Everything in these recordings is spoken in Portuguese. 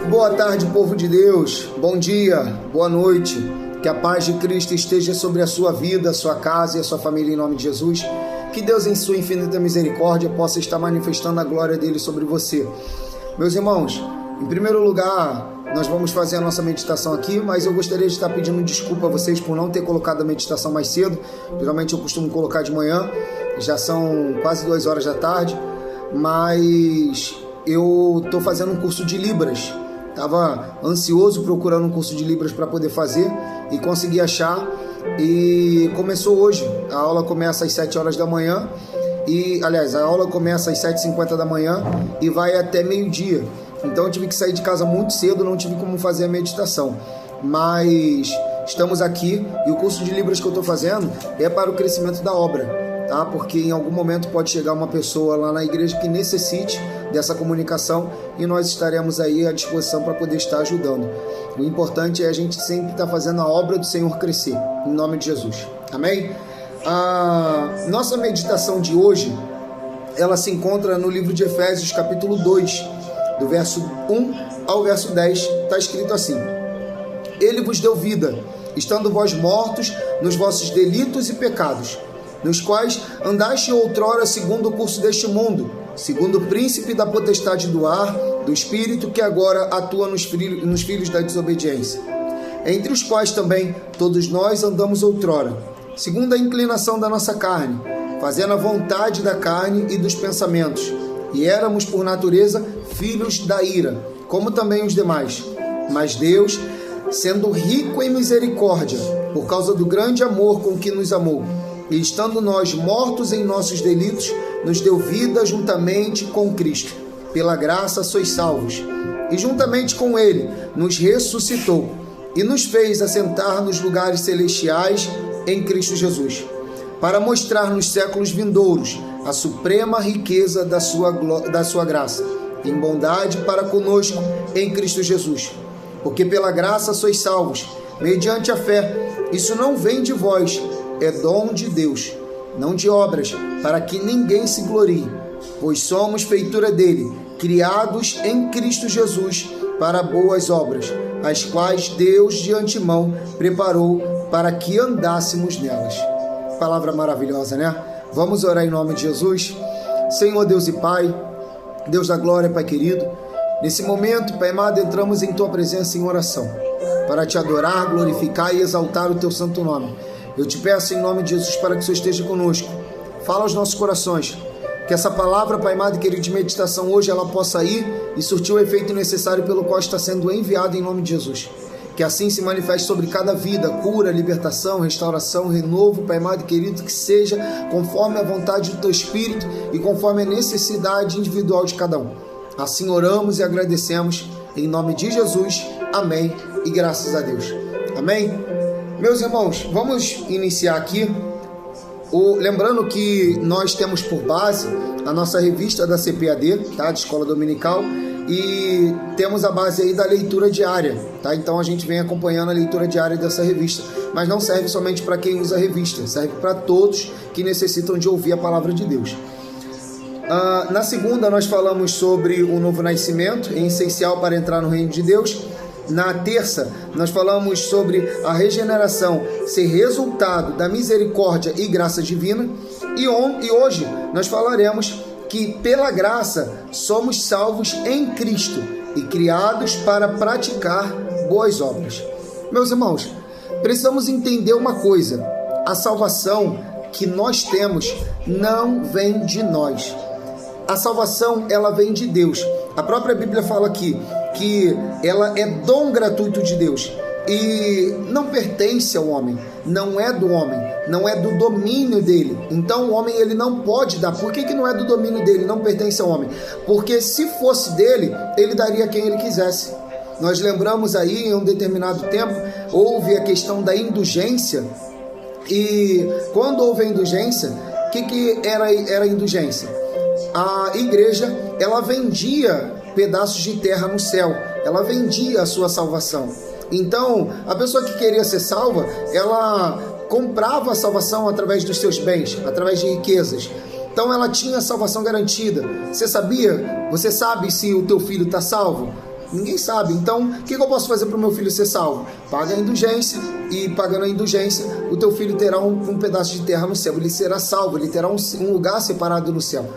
Boa tarde, povo de Deus. Bom dia, boa noite. Que a paz de Cristo esteja sobre a sua vida, a sua casa e a sua família em nome de Jesus. Que Deus, em sua infinita misericórdia, possa estar manifestando a glória dele sobre você. Meus irmãos, em primeiro lugar, nós vamos fazer a nossa meditação aqui, mas eu gostaria de estar pedindo desculpa a vocês por não ter colocado a meditação mais cedo. Geralmente eu costumo colocar de manhã, já são quase 2 horas da tarde, mas eu estou fazendo um curso de Libras. Estava ansioso procurando um curso de Libras para poder fazer e consegui achar. E começou hoje. A aula começa às 7 horas da manhã. A aula começa às 7h50 da manhã e vai até meio-dia. Então eu tive que sair de casa muito cedo, não tive como fazer a meditação. Mas estamos aqui e o curso de Libras que eu estou fazendo é para o crescimento da obra, tá? Porque em algum momento pode chegar uma pessoa lá na igreja que necessite dessa comunicação e nós estaremos aí à disposição para poder estar ajudando. O importante é a gente sempre estar fazendo a obra do Senhor crescer, em nome de Jesus. Amém? A nossa meditação de hoje, ela se encontra no livro de Efésios, capítulo 2, do verso 1 ao verso 10, está escrito assim: Ele vos deu vida, estando vós mortos nos vossos delitos e pecados, nos quais andaste outrora segundo o curso deste mundo, segundo o príncipe da potestade do ar, do espírito que agora atua nos filhos da desobediência, entre os quais também todos nós andamos outrora, segundo a inclinação da nossa carne, fazendo a vontade da carne e dos pensamentos, e éramos por natureza filhos da ira, como também os demais. Mas Deus, sendo rico em misericórdia, por causa do grande amor com que nos amou, e estando nós mortos em nossos delitos, nos deu vida juntamente com Cristo. Pela graça sois salvos. E juntamente com Ele nos ressuscitou e nos fez assentar nos lugares celestiais em Cristo Jesus, para mostrar nos séculos vindouros a suprema riqueza da sua graça, em bondade para conosco em Cristo Jesus. Porque pela graça sois salvos, mediante a fé. Isso não vem de vós, é dom de Deus, não de obras, para que ninguém se glorie, pois somos feitura dele, criados em Cristo Jesus para boas obras, as quais Deus de antemão preparou para que andássemos nelas. Palavra maravilhosa, né? Vamos orar em nome de Jesus. Senhor Deus e Pai, Deus da glória, Pai querido, nesse momento, Pai amado, entramos em Tua presença em oração, para Te adorar, glorificar e exaltar o Teu santo nome. Eu te peço em nome de Jesus para que o Senhor esteja conosco. Fala aos nossos corações. Que essa palavra, Pai amado e querido, de meditação hoje, ela possa ir e surtir o efeito necessário pelo qual está sendo enviado em nome de Jesus. Que assim se manifeste sobre cada vida, cura, libertação, restauração, renovo, Pai amado e querido, que seja conforme a vontade do Teu Espírito e conforme a necessidade individual de cada um. Assim oramos e agradecemos em nome de Jesus. Amém e graças a Deus. Amém? Meus irmãos, vamos iniciar aqui, lembrando que nós temos por base a nossa revista da CPAD, tá? De Escola Dominical, e temos a base aí da leitura diária, tá? Então a gente vem acompanhando a leitura diária dessa revista, mas não serve somente para quem usa a revista, serve para todos que necessitam de ouvir a palavra de Deus. Na segunda nós falamos sobre o novo nascimento, é essencial para entrar no reino de Deus. Na terça, nós falamos sobre a regeneração ser resultado da misericórdia e graça divina. E hoje nós falaremos que pela graça somos salvos em Cristo e criados para praticar boas obras. Meus irmãos, precisamos entender uma coisa: a salvação que nós temos não vem de nós. A salvação, ela vem de Deus. A própria Bíblia fala aqui que ela é dom gratuito de Deus e não pertence ao homem, não é do homem, não é do domínio dele. Então o homem, ele não pode dar. Por que não é do domínio dele, não pertence ao homem? Porque se fosse dele, ele daria a quem ele quisesse. Nós lembramos aí, em um determinado tempo, houve a questão da indulgência, e quando houve a indulgência, o que era a indulgência? A igreja, ela vendia pedaços de terra no céu, ela vendia a sua salvação. Então, a pessoa que queria ser salva, ela comprava a salvação através dos seus bens, através de riquezas. Então, ela tinha a salvação garantida. Você sabia? Você sabe se o teu filho está salvo? Ninguém sabe. Então, o que eu posso fazer para o meu filho ser salvo? Paga a indulgência, e pagando a indulgência, o teu filho terá um pedaço de terra no céu. Ele será salvo, ele terá um lugar separado no céu.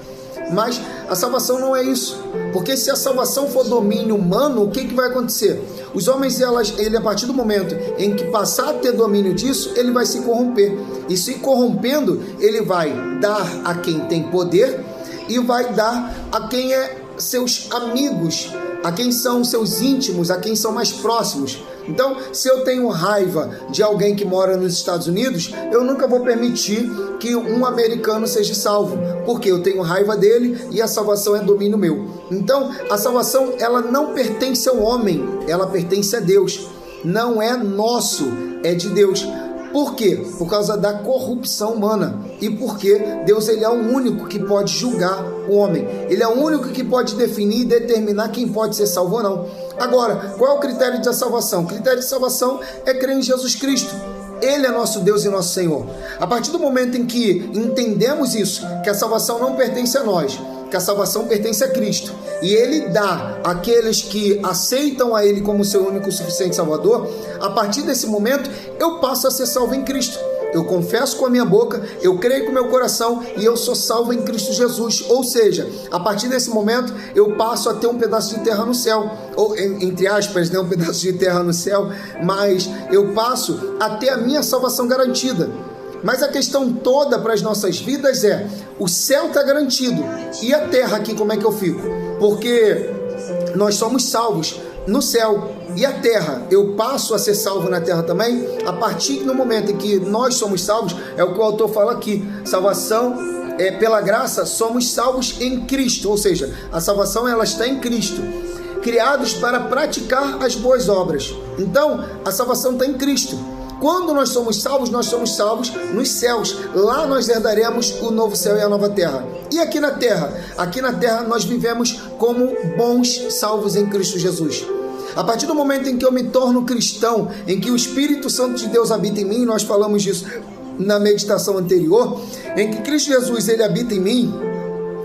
Mas a salvação não é isso, porque se a salvação for domínio humano, o que vai acontecer? Os homens, ele a partir do momento em que passar a ter domínio disso, ele vai se corromper, e se corrompendo, ele vai dar a quem tem poder e vai dar a quem é seus amigos, a quem são seus íntimos, a quem são mais próximos. Então, se eu tenho raiva de alguém que mora nos Estados Unidos, eu nunca vou permitir que um americano seja salvo, porque eu tenho raiva dele e a salvação é domínio meu. Então, a salvação, ela não pertence ao homem, ela pertence a Deus. Não é nosso, é de Deus. Por quê? Por causa da corrupção humana. E porque Deus, ele é o único que pode julgar o homem. Ele é o único que pode definir e determinar quem pode ser salvo ou não. Agora, qual é o critério da salvação? O critério de salvação é crer em Jesus Cristo. Ele é nosso Deus e nosso Senhor. A partir do momento em que entendemos isso, que a salvação não pertence a nós, que a salvação pertence a Cristo, e Ele dá àqueles que aceitam a Ele como seu único e suficiente Salvador, a partir desse momento eu passo a ser salvo em Cristo. Eu confesso com a minha boca, eu creio com o meu coração e eu sou salvo em Cristo Jesus. Ou seja, a partir desse momento eu passo a ter um pedaço de terra no céu, ou entre aspas, né, um pedaço de terra no céu, mas eu passo a ter a minha salvação garantida. Mas a questão toda para as nossas vidas é: o céu está garantido, e a terra aqui como é que eu fico? Porque nós somos salvos no céu, e a terra, eu passo a ser salvo na terra também, a partir do momento em que nós somos salvos. É o que o autor fala aqui: salvação é pela graça, somos salvos em Cristo, ou seja, a salvação, ela está em Cristo, criados para praticar as boas obras. Então, a salvação está em Cristo. Quando nós somos salvos nos céus. Lá nós herdaremos o novo céu e a nova terra. E aqui na terra? Aqui na terra nós vivemos como bons salvos em Cristo Jesus. A partir do momento em que eu me torno cristão, em que o Espírito Santo de Deus habita em mim, nós falamos disso na meditação anterior, em que Cristo Jesus, ele habita em mim,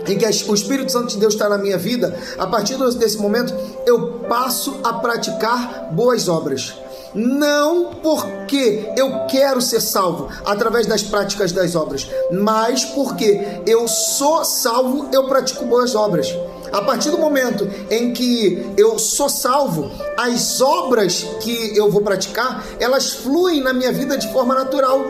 em que o Espírito Santo de Deus está na minha vida, a partir desse momento eu passo a praticar boas obras. Não porque eu quero ser salvo através das práticas das obras, mas porque eu sou salvo, eu pratico boas obras. A partir do momento em que eu sou salvo, as obras que eu vou praticar, elas fluem na minha vida de forma natural.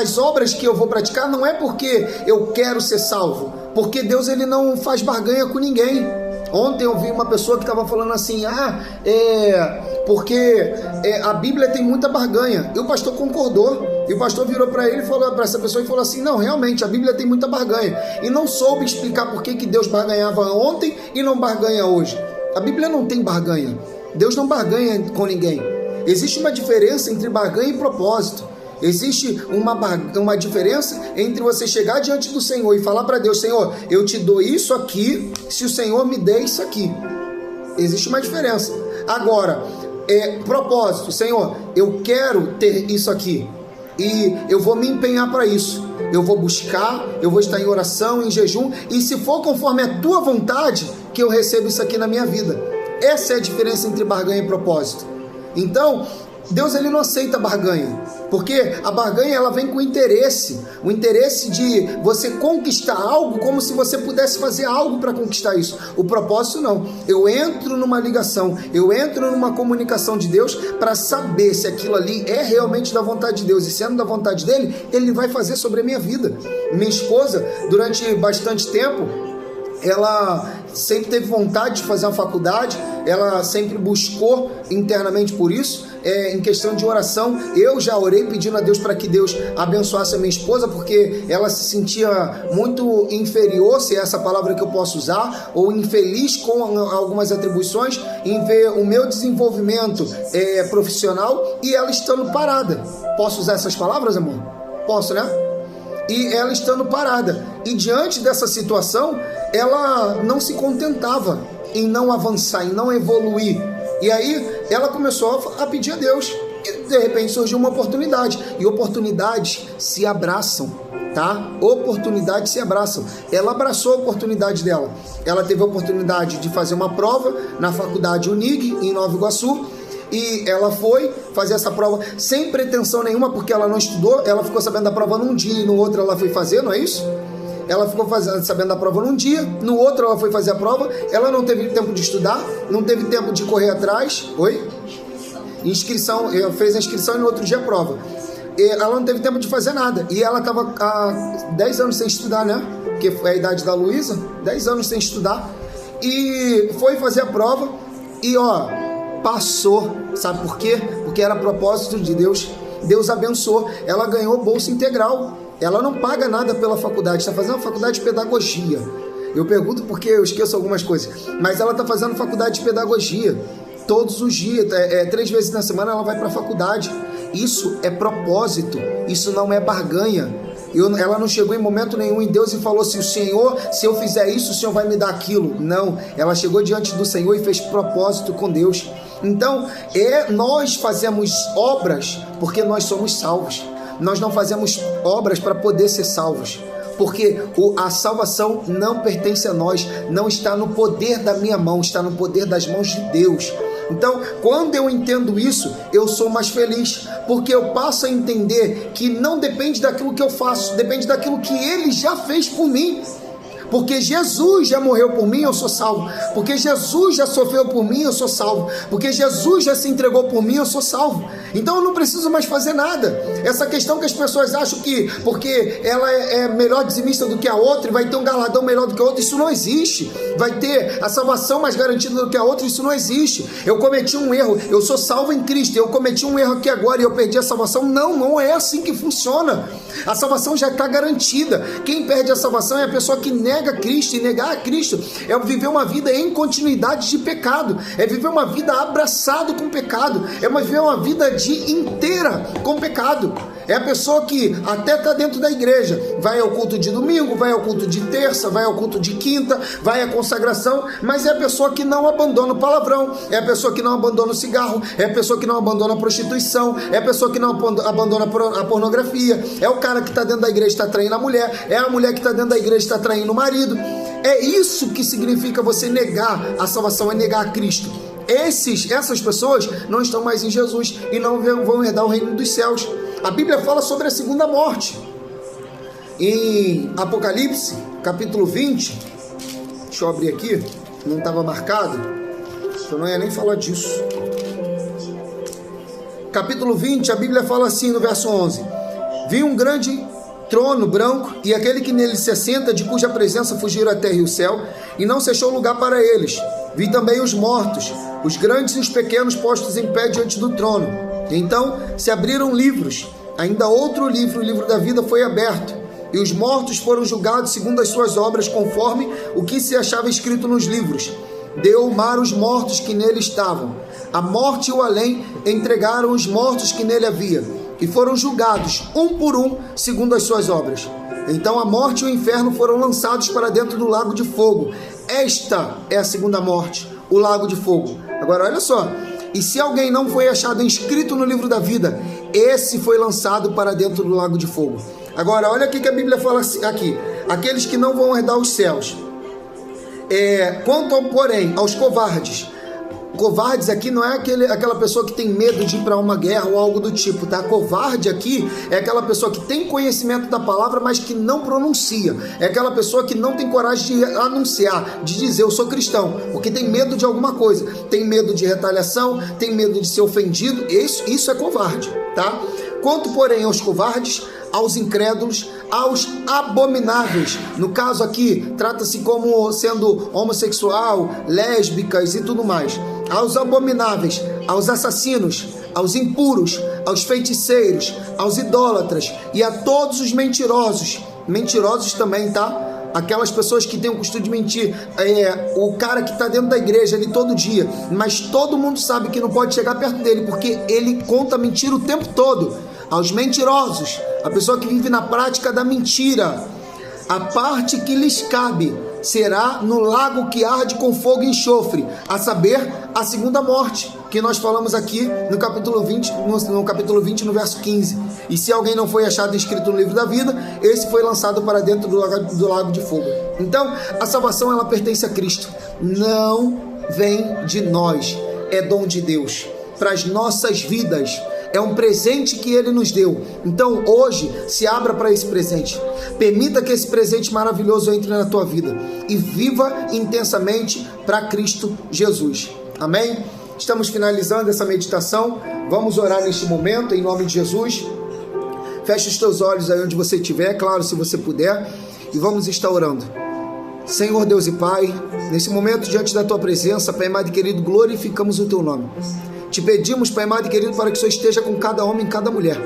As obras que eu vou praticar não é porque eu quero ser salvo, porque Deus, ele não faz barganha com ninguém. Ontem eu vi uma pessoa que estava falando assim: porque a Bíblia tem muita barganha. E o pastor concordou. E o pastor virou para ele, falou para essa pessoa e falou assim: não, realmente a Bíblia tem muita barganha. E não soube explicar por que Deus barganhava ontem e não barganha hoje. A Bíblia não tem barganha. Deus não barganha com ninguém. Existe uma diferença entre barganha e propósito. Existe uma diferença entre você chegar diante do Senhor e falar para Deus: Senhor, eu te dou isso aqui, se o Senhor me der isso aqui. Existe uma diferença. Agora, propósito: Senhor, eu quero ter isso aqui e eu vou me empenhar para isso. Eu vou buscar, eu vou estar em oração, em jejum, e se for conforme a tua vontade, que eu recebo isso aqui na minha vida. Essa é a diferença entre barganha e propósito. Então, Deus, ele não aceita barganha, porque a barganha, ela vem com interesse, o interesse de você conquistar algo como se você pudesse fazer algo para conquistar isso. O propósito não. Eu entro numa ligação, eu entro numa comunicação de Deus para saber se aquilo ali é realmente da vontade de Deus, e sendo da vontade dele, ele vai fazer sobre a minha vida. Minha esposa, durante bastante tempo, ela sempre teve vontade de fazer uma faculdade, ela sempre buscou internamente por isso. Em questão de oração, eu já orei pedindo a Deus para que Deus abençoasse a minha esposa, porque ela se sentia muito inferior, se é essa palavra que eu posso usar, ou infeliz com algumas atribuições, em ver o meu desenvolvimento profissional e ela estando parada. Posso usar essas palavras, amor? Posso, né? E ela estando parada. E diante dessa situação, ela não se contentava em não avançar, em não evoluir. E aí ela começou a pedir a Deus: E de repente surgiu uma oportunidade, e oportunidades se abraçam, tá? Oportunidades se abraçam. Ela abraçou a oportunidade dela. Ela teve a oportunidade de fazer uma prova na faculdade Unig, em Nova Iguaçu, e ela foi fazer essa prova sem pretensão nenhuma, porque ela não estudou. Ela ficou sabendo da prova num dia e no outro ela foi fazer, não é isso? Ela ficou sabendo da prova num dia, no outro ela foi fazer a prova. Ela não teve tempo de estudar, não teve tempo de correr atrás. Oi? Inscrição, fez a inscrição e no outro dia a prova. Ela não teve tempo de fazer nada. E ela estava há 10 anos sem estudar, né? Que é a idade da Luísa, 10 anos sem estudar. E foi fazer a prova e passou. Sabe por quê? Porque era propósito de Deus. Deus abençoou. Ela ganhou bolsa integral. Ela não paga nada pela faculdade. Está fazendo uma faculdade de pedagogia. Eu pergunto porque eu esqueço algumas coisas. Mas ela está fazendo faculdade de pedagogia. Todos os dias, 3 vezes na semana ela vai para a faculdade. Isso é propósito. Isso não é barganha. Ela não chegou em momento nenhum em Deus e falou assim: o Senhor, se eu fizer isso, o Senhor vai me dar aquilo. Não, ela chegou diante do Senhor e fez propósito com Deus. Então, nós fazemos obras porque nós somos salvos. Nós não fazemos obras para poder ser salvos, porque a salvação não pertence a nós, não está no poder da minha mão, está no poder das mãos de Deus. Então, quando eu entendo isso, eu sou mais feliz, porque eu passo a entender que não depende daquilo que eu faço, depende daquilo que Ele já fez por mim. Porque Jesus já morreu por mim, eu sou salvo. Porque Jesus já sofreu por mim, eu sou salvo. Porque Jesus já se entregou por mim, eu sou salvo. Então eu não preciso mais fazer nada. Essa questão que as pessoas acham que porque ela é melhor dizimista do que a outra e vai ter um galardão melhor do que a outra, isso não existe. Vai ter a salvação mais garantida do que a outra, isso não existe. Eu cometi um erro, eu sou salvo em Cristo, eu cometi um erro aqui agora e eu perdi a salvação. Não é assim que funciona. A salvação já está garantida. Quem perde a salvação é a pessoa que nega Cristo, e negar a Cristo é viver uma vida em continuidade de pecado, é viver uma vida abraçado com pecado, é viver uma vida inteira com pecado. É a pessoa que até está dentro da igreja, vai ao culto de domingo, vai ao culto de terça, vai ao culto de quinta, vai à consagração, mas é a pessoa que não abandona o palavrão, é a pessoa que não abandona o cigarro, é a pessoa que não abandona a prostituição, é a pessoa que não abandona a pornografia, é o cara que está dentro da igreja e está traindo a mulher, é a mulher que está dentro da igreja e está traindo o marido. É isso que significa você negar a salvação, é negar a Cristo. Essas pessoas não estão mais em Jesus e não vão herdar o reino dos céus. A Bíblia fala sobre a segunda morte. Em Apocalipse, capítulo 20, deixa eu abrir aqui, não estava marcado, eu não ia nem falar disso. Capítulo 20, a Bíblia fala assim no verso 11: vi um grande trono branco e aquele que nele se assenta, de cuja presença fugiram a terra e o céu, e não se achou lugar para eles. Vi também os mortos, os grandes e os pequenos, postos em pé diante do trono. Então se abriram livros, ainda outro livro, o livro da vida, foi aberto, e os mortos foram julgados segundo as suas obras, conforme o que se achava escrito nos livros. Deu o mar os mortos que nele estavam. A morte e o além entregaram os mortos que nele havia, e foram julgados, um por um, segundo as suas obras. Então a morte e o inferno foram lançados para dentro do lago de fogo. Esta é a segunda morte, o lago de fogo. Agora olha só: e se alguém não foi achado inscrito no livro da vida, esse foi lançado para dentro do lago de fogo. Agora olha o que a Bíblia fala aqui: aqueles que não vão herdar os céus. Quanto, porém, aos covardes. Covardes aqui não é aquela pessoa que tem medo de ir para uma guerra ou algo do tipo, tá? Covarde aqui é aquela pessoa que tem conhecimento da palavra, mas que não pronuncia. É aquela pessoa que não tem coragem de anunciar, de dizer eu sou cristão, porque tem medo de alguma coisa, tem medo de retaliação, tem medo de ser ofendido. Isso é covarde, tá? Quanto, porém, aos covardes, aos incrédulos, aos abomináveis, no caso aqui trata-se como sendo homossexual, lésbicas e tudo mais, aos abomináveis, aos assassinos, aos impuros, aos feiticeiros, aos idólatras e a todos os mentirosos também, tá? Aquelas pessoas que têm o costume de mentir, o cara que está dentro da igreja ali todo dia, mas todo mundo sabe que não pode chegar perto dele, porque ele conta mentira o tempo todo. Aos mentirosos, a pessoa que vive na prática da mentira, a parte que lhes cabe será no lago que arde com fogo e enxofre, a saber, a segunda morte, que nós falamos aqui no capítulo 20, no verso 15. E se alguém não foi achado escrito no livro da vida, esse foi lançado para dentro do lago de fogo. Então, a salvação, ela pertence a Cristo. Não vem de nós, é dom de Deus para as nossas vidas. É um presente que Ele nos deu. Então hoje, se abra para esse presente. Permita que esse presente maravilhoso entre na tua vida e viva intensamente para Cristo Jesus. Amém? Estamos finalizando essa meditação. Vamos orar neste momento, em nome de Jesus. Feche os teus olhos aí onde você estiver, claro, se você puder, e vamos estar orando. Senhor Deus e Pai, nesse momento diante da tua presença, Pai amado e querido, glorificamos o teu nome. Te pedimos, Pai amado e querido, para que o Senhor esteja com cada homem e cada mulher.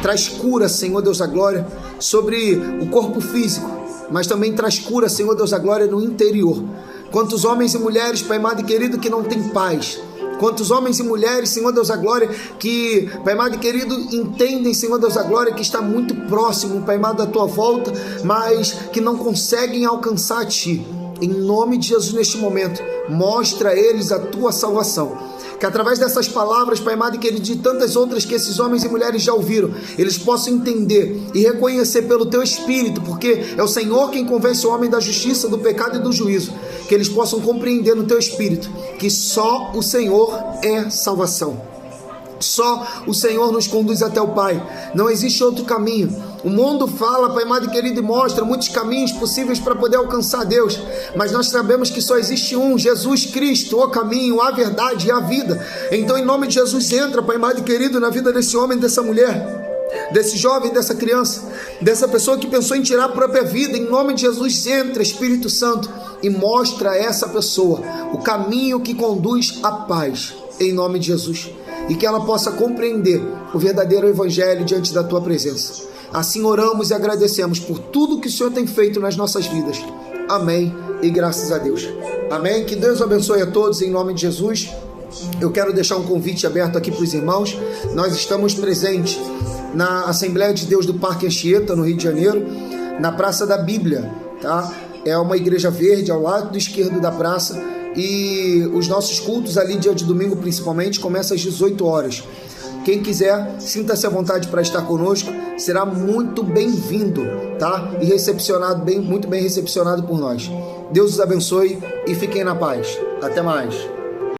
Traz cura, Senhor Deus da glória, sobre o corpo físico, mas também traz cura, Senhor Deus da glória, no interior. Quantos homens e mulheres, Pai amado e querido, que não têm paz. Quantos homens e mulheres, Senhor Deus da glória, que, Pai amado e querido, entendem, Senhor Deus da glória, que está muito próximo, Pai amado, da tua volta, mas que não conseguem alcançar a Ti. Em nome de Jesus, neste momento, mostra a eles a Tua salvação. Que através dessas palavras, Pai amado e querido, de tantas outras que esses homens e mulheres já ouviram, eles possam entender e reconhecer pelo Teu Espírito, porque é o Senhor quem convence o homem da justiça, do pecado e do juízo. Que eles possam compreender no Teu Espírito que só o Senhor é salvação. Só o Senhor nos conduz até o Pai. Não existe outro caminho. O mundo fala, Pai amado e querido, e mostra muitos caminhos possíveis para poder alcançar Deus. Mas nós sabemos que só existe um, Jesus Cristo, o caminho, a verdade e a vida. Então, em nome de Jesus, entra, Pai amado e querido, na vida desse homem, dessa mulher, desse jovem, dessa criança, dessa pessoa que pensou em tirar a própria vida. Em nome de Jesus, entra, Espírito Santo, e mostra a essa pessoa o caminho que conduz à paz. Em nome de Jesus. E que ela possa compreender o verdadeiro evangelho diante da tua presença. Assim oramos e agradecemos por tudo que o Senhor tem feito nas nossas vidas. Amém e graças a Deus. Amém. Que Deus abençoe a todos em nome de Jesus. Eu quero deixar um convite aberto aqui para os irmãos. Nós estamos presentes na Assembleia de Deus do Parque Anchieta, no Rio de Janeiro, na Praça da Bíblia, tá? É uma igreja verde ao lado esquerdo da praça. E os nossos cultos ali, dia de domingo principalmente, começam às 18 horas. Quem quiser, sinta-se à vontade para estar conosco, será muito bem-vindo, tá? E recepcionado, muito bem recepcionado por nós. Deus os abençoe e fiquem na paz. Até mais.